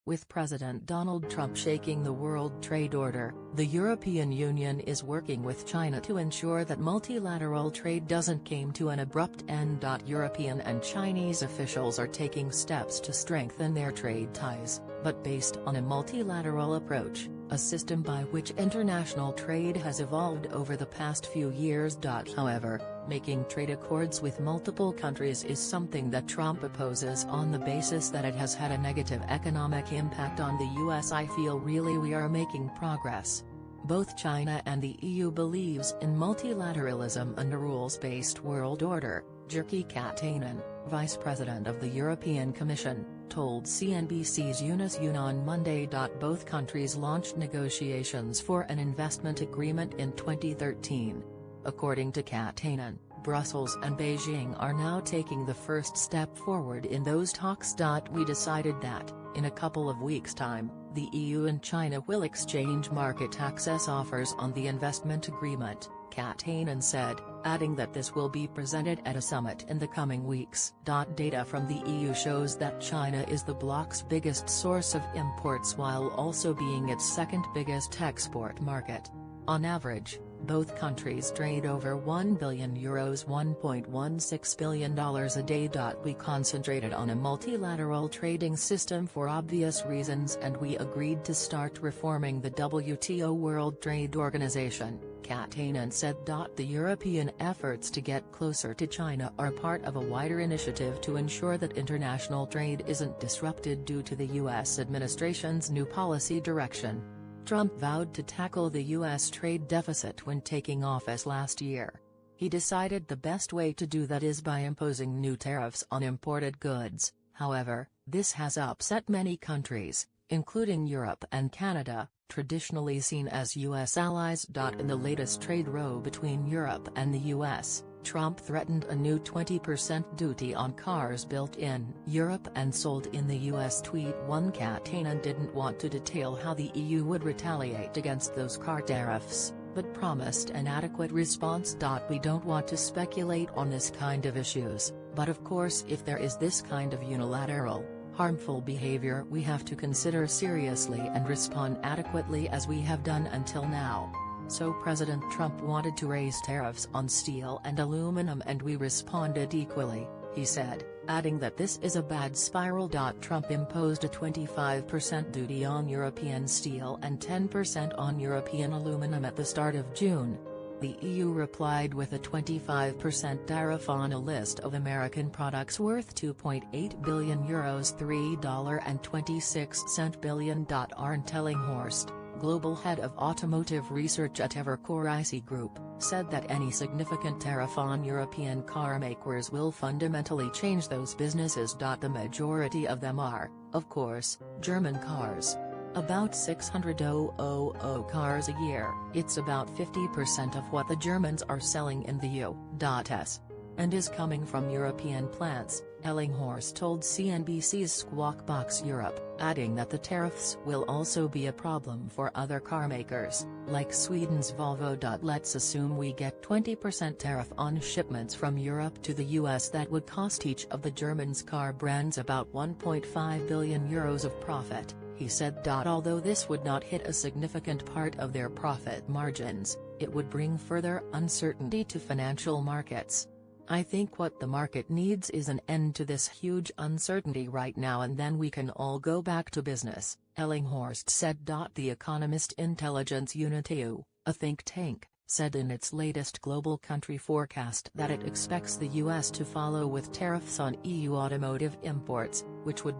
With President Donald Trump shaking the world trade order, the European Union is working with China to ensure that multilateral trade doesn't come to an abrupt end. European and Chinese officials are taking steps to strengthen their trade ties, but based on a multilateral approach, a system by which international trade has evolved over the past few years. However, making trade accords with multiple countries is something that Trump opposes on the basis that it has had a negative economic impact on the US. I feel really we are making progress. Both China and the EU believes in multilateralism and a rules-based world order, Jyrki Katainen, Vice President of the European Commission, told CNBC's Eunice Yoon on Monday. Both countries launched negotiations for an investment agreement in 2013. According to Katainen, Brussels and Beijing are now taking the first step forward in those talks. We decided that, in a couple of weeks' time, the EU and China will exchange market access offers on the investment agreement, Katainen said, adding that this will be presented at a summit in the coming weeks. Data from the EU shows that China is the bloc's biggest source of imports while also being its second biggest export market. On average, both countries trade over €1 billion $1.16 billion a day. We concentrated on a multilateral trading system for obvious reasons, and we agreed to start reforming the WTO World Trade Organization, Katainen said. The European efforts to get closer to China are part of a wider initiative to ensure that international trade isn't disrupted due to the US administration's new policy direction. Trump vowed to tackle the U.S. trade deficit when taking office last year. He decided the best way to do that is by imposing new tariffs on imported goods. However, this has upset many countries, including Europe and Canada, traditionally seen as U.S. allies. In the latest trade row between Europe and the U.S., Trump threatened a new 20% duty on cars built in Europe and sold in the US. Tweet 1. Katainen didn't want to detail how the EU would retaliate against those car tariffs, but promised an adequate response. We don't want to speculate on this kind of issues, but of course if there is this kind of unilateral, harmful behavior we have to consider seriously and respond adequately as we have done until now. So President Trump wanted to raise tariffs on steel and aluminum and we responded equally, he said, adding that this is a bad spiral. Trump imposed a 25% duty on European steel and 10% on European aluminum at the start of June. The EU replied with a 25% tariff on a list of American products worth €2.8 billion $3.26 billion. Arndt Ellinghorst, global head of automotive research at Evercore ISI Group, said that any significant tariff on European car makers will fundamentally change those businesses. The majority of them are, of course, German cars. About 600,000 cars a year. It's about 50% of what the Germans are selling in the U.S. and is coming from European plants, Ellinghorst told CNBC's Squawk Box Europe, adding that the tariffs will also be a problem for other carmakers, like Sweden's Volvo. Let's assume we get 20% tariff on shipments from Europe to the US. That would cost each of the Germans' car brands about €1.5 billion of profit, he said. Although this would not hit a significant part of their profit margins, it would bring further uncertainty to financial markets. I think what the market needs is an end to this huge uncertainty right now, and then we can all go back to business, Ellinghorst said. The Economist Intelligence Unit EU, a think tank, said in its latest global country forecast that it expects the US to follow with tariffs on EU automotive imports, which would